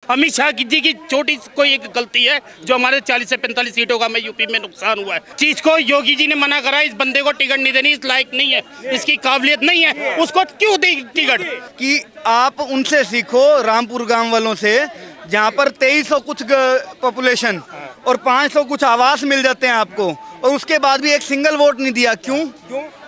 अमित शाह जी की छोटी कोई एक गलती है जो हमारे 40 से 45 सीटों का में यूपी में नुकसान हुआ है। चीज को योगी जी ने मना करा, इस बंदे को टिकट नहीं देनी, इस लायक नहीं है, इसकी काबिलियत नहीं है, उसको क्यों दी टिकट? कि आप उनसे सीखो, रामपुर गांव वालों से, जहाँ पर 2300 कुछ पॉपुलेशन और 500 कुछ आवास मिल जाते हैं आपको, और उसके बाद भी एक सिंगल वोट नहीं दिया। क्यों?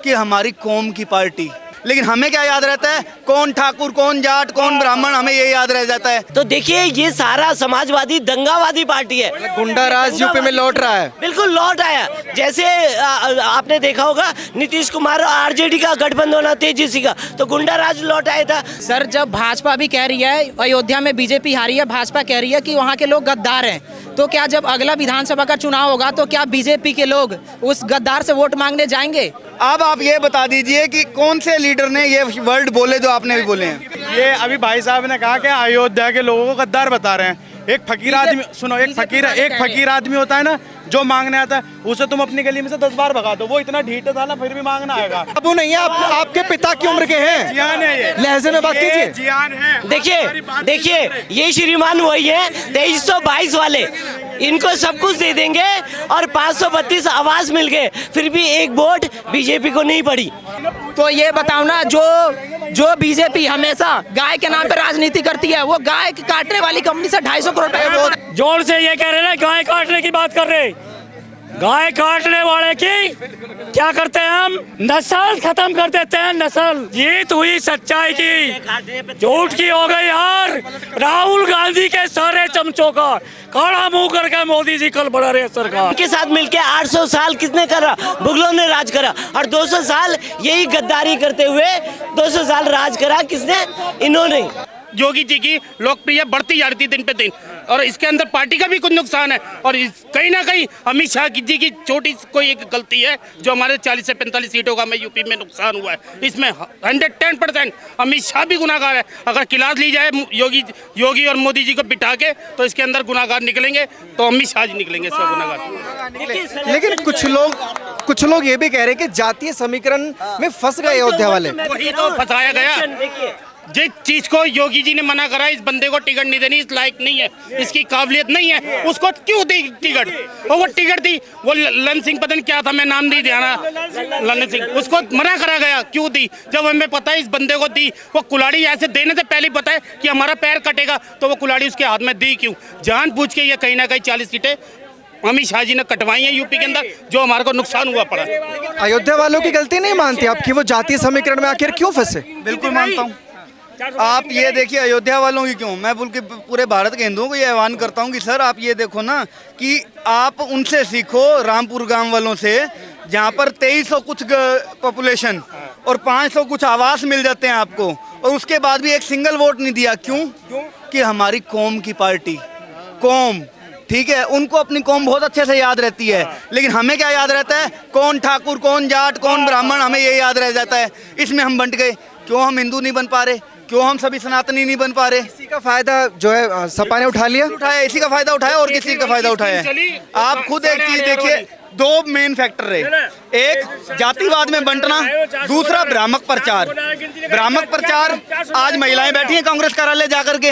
कि हमारी कौम की पार्टी। लेकिन हमें क्या याद रहता है? कौन ठाकुर, कौन जाट, कौन ब्राह्मण, हमें ये याद रह जाता है। तो देखिए ये सारा समाजवादी दंगावादी पार्टी है, गुंडा राज यूपी में लौट रहा है। बिल्कुल लौट आया। जैसे आपने देखा होगा नीतीश कुमार और आरजेडी का गठबंधन होना, तेजस्वी का, तो गुंडा राज लौट आया था। सर जब भाजपा भी कह रही है अयोध्या में बीजेपी हारी है, भाजपा कह रही है कि वहाँ के लोग गद्दार हैं, तो क्या जब अगला विधानसभा का चुनाव होगा तो क्या बीजेपी के लोग उस गद्दार से वोट मांगने जाएंगे? अब आप ये बता दीजिए कि कौन से लीडर ने ये वर्ड बोले जो आपने भी बोले हैं? ये अभी भाई साहब ने कहा कि अयोध्या के लोगों को गद्दार बता रहे हैं। एक फकीर आदमी, सुनो, एक फकीर आदमी होता है ना जो मांगने आता है, उसे तुम अपनी गली में से 10 बार भगा दो, वो इतना ढीठ था ना, फिर भी मांगना आएगा। अब वो नहीं है, आपके पिता की उम्र के हैं। जियान है ये, लहजे में बात कीजिए। जियान है। देखिए ये श्रीमान वही है 2322 वाले, इनको सब कुछ दे देंगे और 532 आवास मिल गए, फिर भी एक वोट बीजेपी को नहीं पड़ी। तो ये बताओ ना, जो बीजेपी हमेशा गाय के नाम पे राजनीति करती है, वो गाय काटने वाली कंपनी से 250 करोड़ रुपए जोर से ये कह रहे ना गाय काटने की बात कर रहे। गाय काटने वाले की क्या करते हैं हम? नस्ल खत्म कर देते हैं, नस्ल। जीत हुई सच्चाई की, झूठ की हो गई हार। राहुल गांधी के सारे चमचों का काला मुंह करके मोदी जी कल बढ़ा रहे सरकार के साथ मिलके 800 साल किसने करा? मुगलों ने राज करा, और 200 साल यही गद्दारी करते हुए 200 साल राज करा किसने? इन्होंने। योगी जी की लोकप्रिय बढ़ती जा रही थी दिन पे दिन, और इसके अंदर पार्टी का भी कुछ नुकसान है, और कहीं ना कहीं अमित शाह जी की छोटी कोई एक गलती है जो हमारे 40 से 45 सीटों का में यूपी में नुकसान हुआ है। इसमें 110% अमित शाह भी गुनाहगार है। अगर क्लास ली जाए योगी और मोदी जी को बिठा के, तो इसके अंदर गुनाहगार निकलेंगे तो अमित शाह जी निकलेंगे इसका गुनाहगार। लेकिन कुछ लोग ये भी कह रहे हैं कि जातीय समीकरण में फंस गए अयोध्या वाले। वही तो फंसाया गया। जिस चीज को योगी जी ने मना करा, इस बंदे को टिकट नहीं देनी, इस लायक नहीं है, इसकी काबिलियत नहीं है, उसको क्यों दी टिकट? और वो टिकट दी, वो लन सिंह पता नहीं क्या था, मैं नाम नहीं ध्यान, लन सिंह, उसको मना करा गया। क्यों दी? जब हमें पता है इस बंदे को दी, वो कुल्हाड़ी ऐसे देने से पहले पता है कि हमारा पैर कटेगा, तो वो कुल्हाड़ी उसके हाथ में दी क्यों? जानबूझ के ये कहीं ना कहीं 40 सीटें अमित शाह जी ने कटवाई हैं यूपी के अंदर, जो हमारे को नुकसान हुआ पड़ा। अयोध्या वालों की गलती नहीं मानती आप कि वो जातीय समीकरण में आखिर क्यों फंसे? बिल्कुल मानता हूँ। आप ये देखिए अयोध्या वालों की क्यों, मैं बल्कि पूरे भारत के हिंदुओं को ये आह्वान करता हूँ कि सर आप ये देखो ना कि आप उनसे सीखो, रामपुर गांव वालों से, जहाँ पर 2300 कुछ पॉपुलेशन और 500 कुछ आवास मिल जाते हैं आपको, और उसके बाद भी एक सिंगल वोट नहीं दिया। क्यों? कि हमारी कौम की पार्टी। कौम, ठीक है, उनको अपनी कौम बहुत अच्छे से याद रहती है, लेकिन हमें क्या याद रहता है? कौन ठाकुर, कौन जाट, कौन ब्राह्मण, हमें ये याद रह जाता है। इसमें हम बंट गए। क्यों हम हिंदू नहीं बन पा रहे? क्यों हम सभी सनातनी नहीं बन पा रहे? इसी का फायदा जो है सपा ने उठा लिया, इसी का फायदा उठाया, और किसी का फायदा उठाया? आप खुद एक चीज देखिए, 2 मेन फैक्टर रहे। एक जातिवाद में बंटना, दूसरा भ्रामक प्रचार। भ्रामक प्रचार, आज महिलाएं बैठी हैं कांग्रेस कार्यालय जाकर के,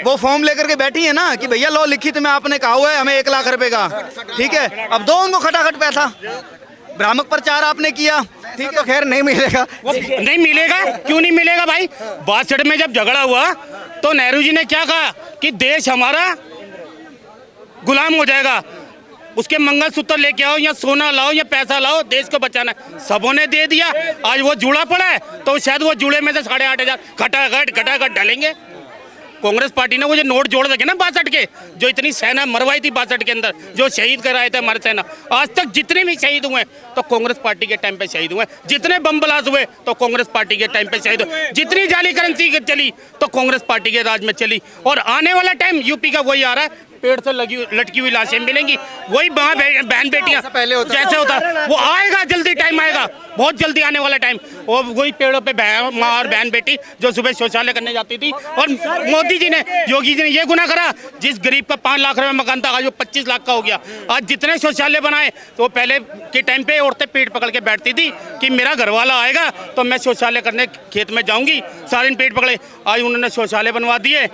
वो फॉर्म लेकर के बैठी है ना कि भैया लो लिखित में आपने कहा हुआ है हमें 1 लाख रुपए का, ठीक है, अब दो उनको खटाखट पैसा। भ्रामक प्रचार आपने किया, ठीक है, तो खैर नहीं मिलेगा। नहीं मिलेगा, क्यों नहीं मिलेगा भाई? 62 में जब झगड़ा हुआ तो नेहरू जी ने क्या कहा कि देश हमारा गुलाम हो जाएगा, उसके मंगलसूत्र लेके आओ या सोना लाओ या पैसा लाओ, देश को बचाना। सबों ने दे दिया, आज वो जुड़ा पड़ा है, तो शायद वो जुड़े में से 8,500 घटाघट डालेंगे। कांग्रेस पार्टी ने वो जो नोट जोड़ रखे ना 62 के, जो इतनी सेना मरवाई थी 62 के अंदर, जो शहीद कराए थे हमारे सेना, आज तक जितने भी शहीद हुए तो कांग्रेस पार्टी के टाइम पे शहीद हुए। जितने बम ब्लास्ट हुए तो कांग्रेस पार्टी के टाइम पे शहीद हुए। जितनी जाली करेंसी चली तो कांग्रेस पार्टी के राज में चली। और आने वाला टाइम यूपी का वही आ रहा है, पेड़ से लटकी हुई लाशें मिलेंगी, वही बहन बेटियां पहले होता जैसे होता वो आएगा, जल्दी टाइम आएगा, बहुत जल्दी आने वाला टाइम। और वही पेड़ों पे माँ और बहन बेटी जो सुबह शौचालय करने जाती थी। और मोदी जी ने, योगी जी ने ये गुनाह करा, जिस गरीब का 5 लाख रुपए मकान था आज वो 25 लाख का हो गया। आज जितने शौचालय बनाए, तो पहले के टाइम पे औरतें पेट पकड़ के बैठती थी कि मेरा घरवाला आएगा तो मैं शौचालय करने खेत में जाऊंगी, सारे पेट पकड़े। आज उन्होंने शौचालय बनवा दिए,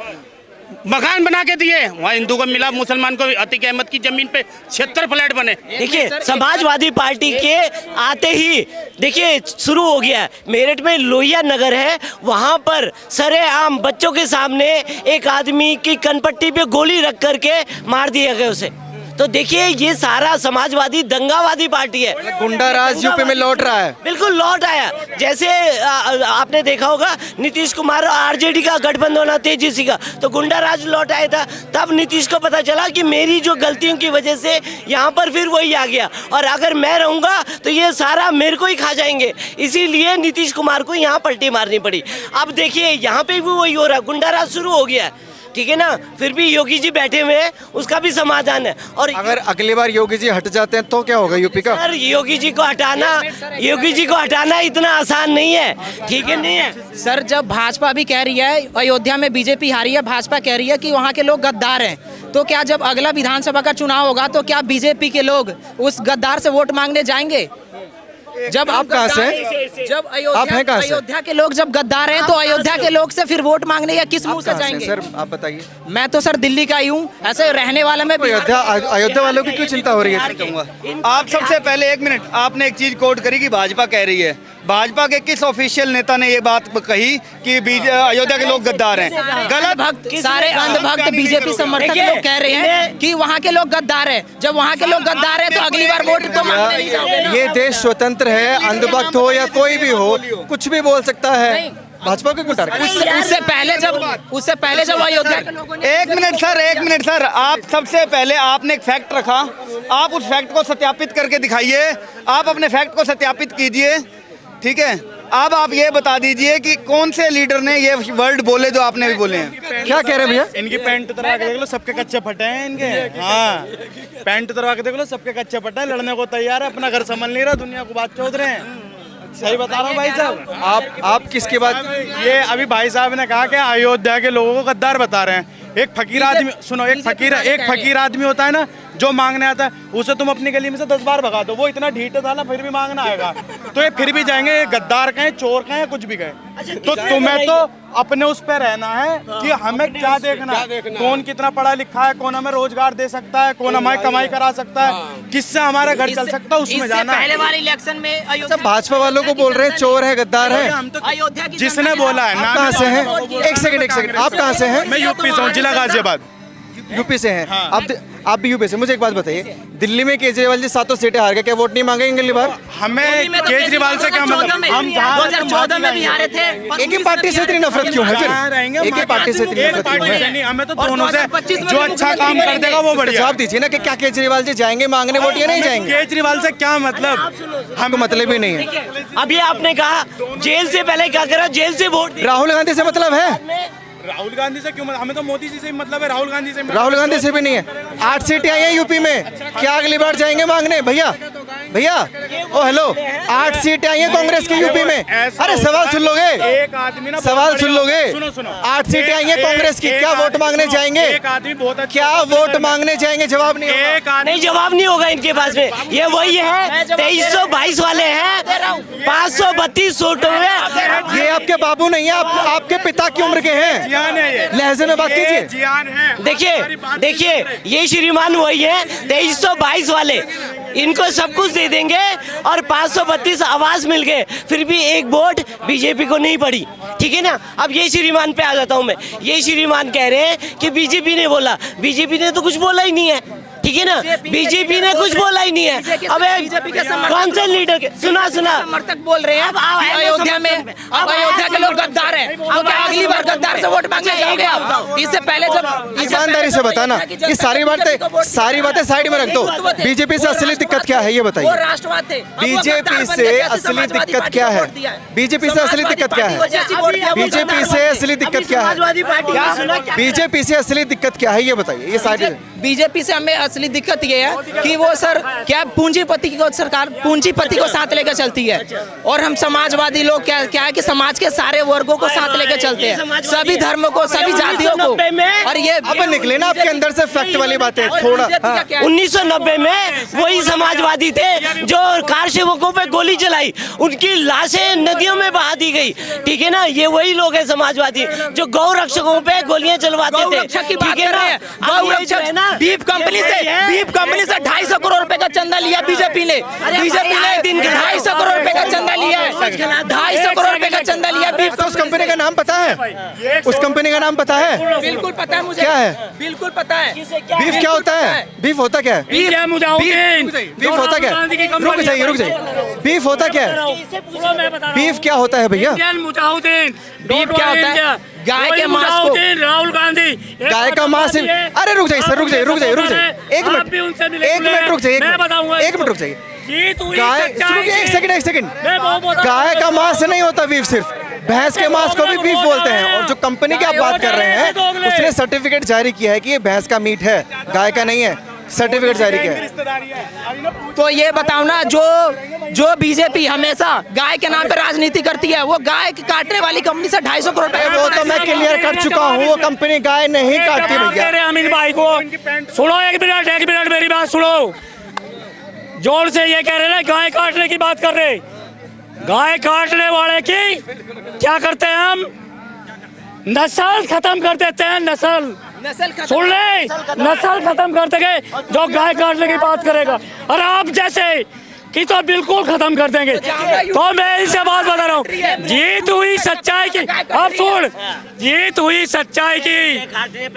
मकान बना के दिए, वहाँ हिंदू को मिला, मुसलमान को अतीक अहमद की जमीन पे 76 फ्लैट बने। देखिए समाजवादी पार्टी के आते ही देखिए शुरू हो गया है। मेरठ में लोहिया नगर है, वहां पर सरेआम बच्चों के सामने एक आदमी की कनपट्टी पे गोली रख करके मार दिया गया उसे। तो देखिए ये सारा समाजवादी दंगावादी पार्टी है। गुंडा राज यूपी में लौट रहा है। बिल्कुल लौट आया। जैसे आपने देखा होगा नीतीश कुमार आरजेडी का गठबंधन होना तेजस्वी का, तो गुंडा राज लौट आया था। तब नीतीश को पता चला कि मेरी जो गलतियों की वजह से यहाँ पर फिर वही आ गया, और अगर मैं रहूंगा तो ये सारा मेरे को ही खा जाएंगे, इसीलिए नीतीश कुमार को यहाँ पलटी मारनी पड़ी। अब देखिए यहाँ पे भी वही हो रहा है, गुंडा राज शुरू हो गया है, ठीक है ना। फिर भी योगी जी बैठे हुए हैं, उसका भी समाधान है। और अगर अगली बार योगी जी हट जाते हैं तो क्या होगा यूपी का? सर योगी जी को हटाना इतना आसान नहीं है, ठीक है नहीं है। सर जब भाजपा भी कह रही है अयोध्या में बीजेपी हारी है, भाजपा कह रही है कि वहाँ के लोग गद्दार हैं, तो क्या जब अगला विधानसभा का चुनाव होगा तो क्या बीजेपी के लोग उस गद्दार से वोट मांगने जाएंगे? जब आप कहाँ से हैं? जब आप हैं कहाँ से? अयोध्या के लोग जब गद्दार हैं तो अयोध्या के लोग से फिर वोट मांगने या किस मुंह से कहाँ से? जाएंगे? सर आप बताइए। मैं तो सर दिल्ली का ही हूँ, ऐसे रहने वाला मैं अयोध्या वालों की क्यों चिंता हो रही है? कहूँगा आप सबसे पहले 1 मिनट, आपने एक चीज कोट करी कि भाजपा कह रही है। भाजपा के किस ऑफिशियल नेता ने ये बात कही कि अयोध्या के लोग गद्दार हैं? गलत। भक्त सारे अंधभक्त बीजेपी समर्थक लोग कह रहे हैं कि वहाँ के लोग गद्दार हैं। जब वहाँ के लोग गद्दार हैं तो अगली बार वोट तो मांगने नहीं जाओगे ना। ये देश स्वतंत्र है, अंधभक्त हो या कोई भी हो, कुछ भी बोल सकता है। भाजपा को क्यों टारगेट? उससे पहले जब अयोध्या के लोगों ने 1 मिनट सर, आप सबसे पहले आपने एक फैक्ट रखा, आप उस फैक्ट को सत्यापित करके दिखाइए। आप अपने फैक्ट को सत्यापित कीजिए, ठीक है। अब आप ये बता दीजिए कि कौन से लीडर ने ये वर्ड बोले जो आपने भी बोले हैं। क्या कह रहे हैं भैया? इनकी पैंट उतरवा के देख लो, सबके कच्चे फटे हैं इनके। हाँ, पैंट उतरवा के देख लो, सबके कच्चे फटे हैं, लड़ने को तैयार है, अपना घर संभाल नहीं रहा, दुनिया को बात चौध रहे हैं। सही बता रहा हूँ भाई साहब। आप किसके बाद? ये अभी भाई साहब ने कहा कि अयोध्या के लोगों को गद्दार बता रहे हैं। एक फकीर आदमी, सुनो, एक फकीर आदमी होता है ना जो मांगने आता है, उसे तुम अपनी गली में से 10 बार भगा दो, वो इतना ढीठ था ना फिर भी मांगना आएगा। तो ये फिर भी जाएंगे, ये गद्दार कहें, चोर कहें, कुछ भी कहें। तो तुम्हें तो अपने उस पे रहना है कि हमें क्या देखना है, कौन कितना पढ़ा लिखा है, कौन हमें रोजगार दे सकता है, कौन हमारी कमाई करा सकता है, किससे हमारा घर चल सकता है, उसमें जाना है। पहले वाले इलेक्शन में सब भाजपा वालों को बोल रहे हैं चोर है, गद्दार है। अयोध्या की जिसने बोला है आप कहाँ से हैं? एक सेकंड, आप कहाँ से हैं? मैं यूपी से हूँ, जिला गाजियाबाद। यूपी से हैं आप भी यूपी से। मुझे एक बात बताइए, दिल्ली में केजरीवाल जी 7 सीटें हार गए, क्या वोट नहीं मांगेंगे अगली बार? हमें केजरीवाल से क्या मतलब? हम 2014 में भी हारे थे। एक ही पार्टी से इतनी नफरत क्यों है? रहेंगे फिर एक ही पार्टी से इतनी नफरत क्यों है? नहीं, हमें तो दोनों से जो अच्छा काम कर देगा वो बढ़िया। जवाब दीजिए ना कि क्या केजरीवाल जी जाएंगे मांगने वोट या नहीं जाएंगे? केजरीवाल से क्या मतलब? हमको मतलब ही नहीं है। अभी आपने कहा जेल से पहले क्या करा, जेल से वोट राहुल गांधी से मतलब है? राहुल गांधी से क्यों? हमें तो मोदी जी से ही मतलब है, राहुल गांधी से राहुल गांधी से भी नहीं है। 8 सीटें आई हैं यूपी में, क्या अगली बार जाएंगे मांगने? भैया ओ हेलो, 8 सीटें आई हैं कांग्रेस की यूपी में। अरे सवाल सुन लोगे, एक आदमी ना, सवाल सुन लोगे। सुनो 8 सीटें आई हैं कांग्रेस की, क्या वोट मांगने जाएंगे? एक आदमी बहुत अच्छा, क्या वोट मांगने जाएंगे? जवाब नहीं होगा। एक आदमी नहीं, जवाब नहीं होगा इनके पास में। ये वही है 2322 वाले हैं, 532 वोटों में। ये आपके बाबू नहीं है, आपके पिता की उम्र के हैं। जियान है ये, लहजे में बात कीजिए। जियान है। देखिए ये श्रीमान वही है 2322 वाले, इनको सब कुछ दे देंगे और 532 आवाज मिल गए, फिर भी एक वोट बीजेपी को नहीं पड़ी, ठीक है ना। अब ये श्रीमान पे आ जाता हूँ मैं। ये श्रीमान कह रहे हैं कि बीजेपी ने बोला, बीजेपी ने तो कुछ बोला ही नहीं है, ठीक है ना। बीजेपी ने कुछ बोला ही नहीं है। अबे कौन से लीडर के सुना समर्थक बोल रहे हैं अयोध्या में, अब अयोध्या के लोग गद्दार हैं, तो क्या अगली बार गद्दार से वोट मांगने जाओगे आप? इससे पहले जब ईमानदारी से बताना, ये सारी बातें साइड में रख दो। बीजेपी से असली दिक्कत क्या है ये बताइए। वो राष्ट्रवाद थे। बीजेपी से असली दिक्कत क्या है? बीजेपी से असली दिक्कत क्या है? बीजेपी से असली दिक्कत क्या है? बीजेपी से असली दिक्कत क्या है ये बताइए। ये सारी बीजेपी से हमें असली वाली दिक्कत ये है कि वो सर क्या पूंजीपति को साथ लेकर चलती है, और हम समाजवादी लोग क्या है कि समाज के सारे वर्गों को साथ लेकर चलते हैं, सभी धर्मों को, सभी जातियों को। और ये अब निकले ना आपके अंदर से फैक्ट वाली बातें थोड़ा। 1990 में वही समाजवादी थे जो कार सेवकों पे गोली चलाई, उनकी लाशें नदियों में बहा दी गई, ठीक है ना। ये वही लोग हैं समाजवादी जो गौ रक्षकों पे गोलियां चलवाते थे, ठीक है ना। बीफ कंपनी से 250 करोड़ रुपए का चंदा लिया बीजेपी ने 250 करोड़ रुपए का चंदा लिया है, 250 करोड़ रुपए का चंदा लिया बीफ। तो उस कंपनी का नाम पता है? उस कंपनी का नाम पता है? बिल्कुल पता है मुझे। क्या है? बिल्कुल पता है। बीफ क्या होता है? बीफ होता क्या है? बीफ होता क्या है? रुक जाइए। बीफ होता क्या है? बीफ क्या होता है भैया? बीफ क्या होता है? गाय के मांस को, राहुल गांधी गाय का मांस। अरे रुक जाइए सर, रुक जाइए। एक मिनट रुक जाइए। गाय, एक सेकंड। गाय का मांस नहीं होता बीफ, सिर्फ भैंस के मांस को भी बीफ बोलते हैं। और जो कंपनी की आप बात कर रहे हैं उसने सर्टिफिकेट जारी किया है कि ये भैंस का मीट है, गाय का नहीं है, सर्टिफिकेट जारी किया है। तो ये बताओ ना, जो बीजेपी हमेशा गाय के नाम पे राजनीति करती है, वो गाय काटने वाली कंपनी से 250 करोड़ रुपए। वो तो मैं क्लियर कर चुका हूँ, वो कंपनी गाय नहीं काटती भैया। अमित भाई को सुनो, एक मिनट मेरी बात सुनो जोर से। ये कह रहे ना गाय काटने की बात कर रहे, गाय काटने वाले की क्या करते हैं हम? नस्ल खत्म कर देते हैं, नस्ल सुन ले, नस्ल खत्म कर देंगे जो गाय काटने की बात करेगा। और आप जैसे कि तो बिल्कुल खत्म कर देंगे। तो मैं इनसे बात बता रहा हूँ, जीत हुई सच्चाई की। अब सुन, जीत हुई सच्चाई की,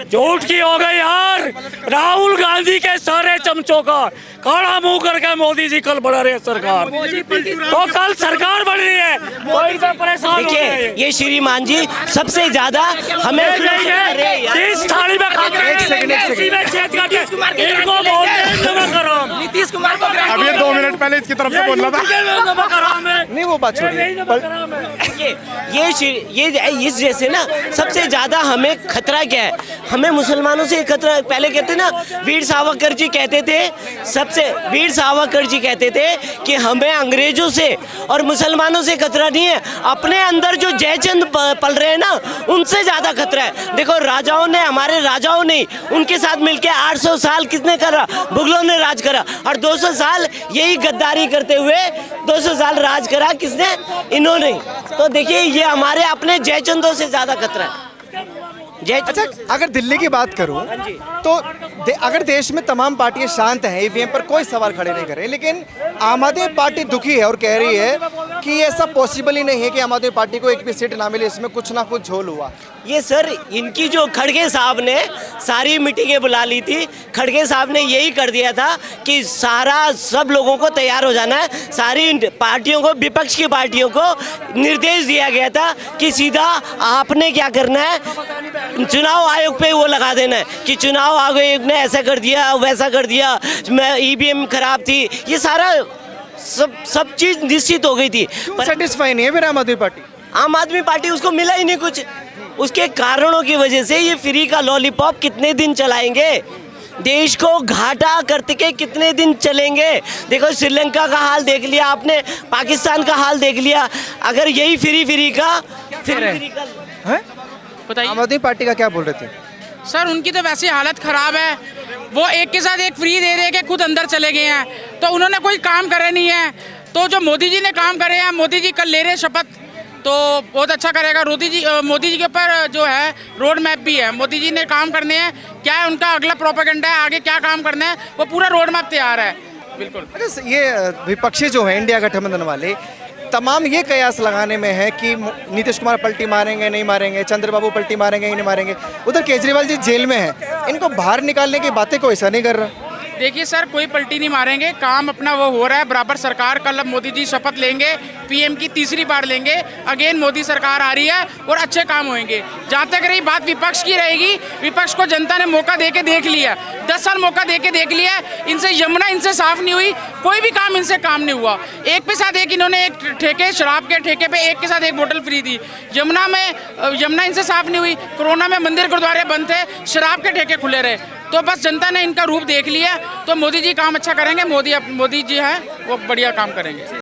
झूठ की हो गई यार। राहुल गांधी के सारे चमचों का काला मुंह करके मोदी जी कल बढ़ा रहे हैं सरकार, तो कल सरकार बढ़ रही है, तो इनसे परेशान हो रहे हैं। ये श्रीमान जी सबसे ज्यादा हमें इस थाली में नीतीश कुमार को अब ये 2 मिनट पहले इसकी तरफ से बोल रहा था। नहीं वो बात छोड़िए। ये इस जैसे ना सबसे ज्यादा हमें खतरा क्या है? हमें मुसलमानों से खतरा, पहले कहते ना वीर सावरकर जी कहते थे, वीर सावरकर जी कहते थे कि हमें अंग्रेजों से और मुसलमानों से खतरा नहीं है, अपने अंदर जो जयचंद पल रहे हैं ना उनसे ज्यादा खतरा है। देखो राजाओं ने, हमारे राजाओं ने उनके साथ मिलकर 800 साल किसने करा? मुगलों ने राज करा, और 200 साल यही गद्दारी करते हुए 200 साल राज करा किसने? इन्होंने। तो देखिए ये हमारे अपने जयचंदों से ज्यादा खतरा है। अच्छा, अगर दिल्ली की बात करूं तो अगर देश में तमाम पार्टियां शांत हैं, ईवीएम पर कोई सवाल खड़े नहीं कर रहे, लेकिन आम आदमी पार्टी दुखी है और कह रही है कि ऐसा पॉसिबल ही नहीं है कि आम आदमी पार्टी को एक भी सीट ना मिले, इसमें कुछ ना कुछ झोल हुआ। ये सर इनकी जो खड़गे साहब ने सारी मीटिंगें बुला ली थी, खड़गे साहब ने यही कर दिया था कि सब लोगों को तैयार हो जाना है, सारी पार्टियों को, विपक्ष की पार्टियों को निर्देश दिया गया था कि सीधा आपने क्या करना है, चुनाव आयोग पे वो लगा देना है कि चुनाव आयोग ने ऐसा कर दिया, वैसा कर दिया, मैं ईवीएम खराब थी, ये सारा सब चीज निश्चित हो गई थी। सेटिस्फाई नहीं है फिर आम आदमी पार्टी? आम आदमी पार्टी उसको मिला ही नहीं कुछ, उसके कारणों की वजह से ये फ्री का लॉलीपॉप कितने दिन चलाएंगे, देश को घाटा करते के कितने दिन चलेंगे। देखो श्रीलंका का हाल देख लिया आपने, पाकिस्तान का हाल देख लिया। अगर यही फ्री का बताइए, आम आदमी पार्टी का क्या बोल रहे थे? सर उनकी तो वैसे हालत खराब है, वो एक के साथ एक फ्री दे दे के खुद अंदर चले गए हैं, तो उन्होंने कोई काम करे नहीं है। तो जो मोदी जी ने काम करे हैं, मोदी जी कल ले रहे शपथ, तो बहुत अच्छा करेगा। मोदी जी के ऊपर जो है रोड मैप भी है, मोदी जी ने काम करने हैं, क्या है उनका अगला प्रोपेगेंडा है, आगे क्या काम करना है, वो पूरा रोड मैप तैयार है। बिल्कुल। अच्छा, ये विपक्षी जो है इंडिया गठबंधन वाले तमाम ये कयास लगाने में है कि नीतीश कुमार पलटी मारेंगे नहीं मारेंगे, चंद्रबाबू पलटी मारेंगे नहीं मारेंगे, उधर केजरीवाल जी जेल में है, इनको बाहर निकालने की बातें कोई ऐसा नहीं कर रहा। देखिए सर, कोई पलटी नहीं मारेंगे, काम अपना वो हो रहा है बराबर। सरकार कल अब मोदी जी शपथ लेंगे, पीएम की तीसरी बार लेंगे, अगेन मोदी सरकार आ रही है और अच्छे काम होंगे। जहाँ तक रही बात विपक्ष की रहेगी, विपक्ष को जनता ने मौका दे के देख लिया, 10 साल मौका दे के देख लिया, इनसे यमुना इनसे साफ नहीं हुई, कोई भी काम इनसे काम नहीं हुआ। एक पे साथ एक इन्होंने एक ठेके, शराब के ठेके पे एक के साथ एक बोतल फ्री दी, यमुना इनसे साफ नहीं हुई। कोरोना में मंदिर गुरुद्वारे बंद थे, शराब के ठेके खुले रहे, तो बस जनता ने इनका रूप देख लिया, तो मोदी जी काम अच्छा करेंगे, मोदी जी हैं वो बढ़िया काम करेंगे।